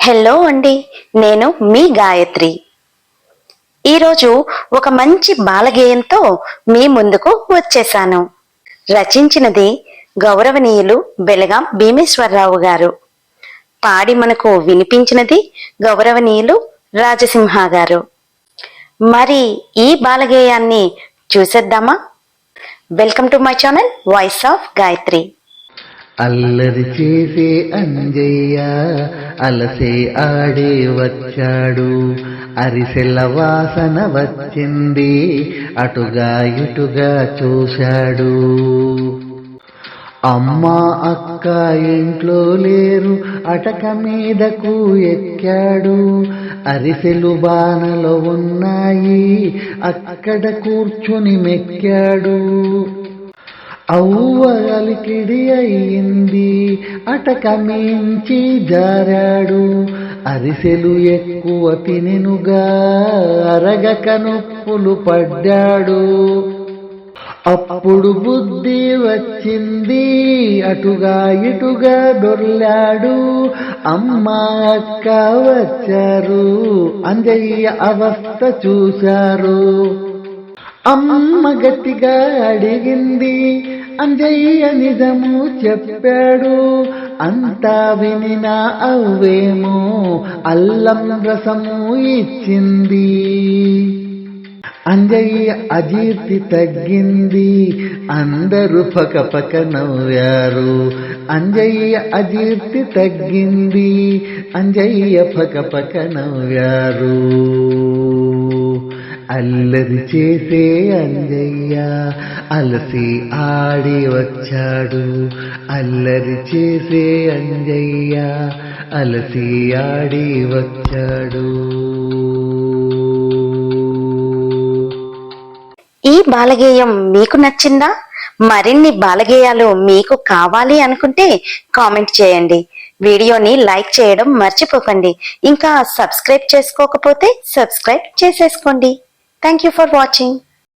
Hello అండి, నేను మీ గాయత్రి. ఈరోజు ఒక మంచి బాలగేయంతో మీ ముందుకు వచ్చేసాను. రచించినది గౌరవనీయులు బెలగాం భీమేశ్వరరావు గారు. పాడి మనకు వినిపించినది గౌరవనీయులు రాజసింహ గారు. మరి ఈ బాలగేయాన్ని చూసేద్దామా? Welcome to my channel voice of Gayatri. అల్లరి చేసే అంజయ్య అలసే ఆడే వచ్చాడు. అరిసెల వాసన వచ్చింది, అటుగా ఇటుగా చూశాడు. అమ్మా అక్క ఇంట్లో లేరు, అటక మీదకు ఎక్కాడు. అరిసెలు బాణలో ఉన్నాయి, అక్కడ కూర్చుని మెక్కాడు. అవ్వ అలికిడి అయింది, అటక మించి జారాడు. అరిసెలు ఎక్కువ తినెనుగా, అరగక నొప్పులు పడ్డాడు. అప్పుడు బుద్ధి వచ్చింది, అటుగా ఇటుగా దొర్లాడు. అమ్మ అక్క వచ్చారు, అంజయ్య అవస్థ చూశారు. అమ్మ గట్టిగా అడిగింది, అంజయ్య నిజము చెప్పాడు. అంతా వినిన అవ్వేమో అల్లం రసము ఇచ్చింది. అంజయ్య అజీర్తి తగ్గింది, అందరూ పకపక నవ్వారు. అంజయ్య అజీర్తి తగ్గింది, అంజయ్య పకపక నవ్వారు. అల్లరి చేసే అంజయ్య అలసి ఆడి వచ్చాడు. అల్లరి చేసే అంజయ్య అలసి ఆడి వచ్చాడు. ఈ బాలగేయం మీకు నచ్చిందా? మరిన్ని బాలగేయాలు మీకు కావాలి అనుకుంటే కామెంట్ చేయండి. వీడియోని లైక్ చేయడం మర్చిపోకండి. ఇంకా సబ్స్క్రైబ్ చేసుకోకపోతే సబ్స్క్రైబ్ చేసేసుకోండి. Thank you for watching.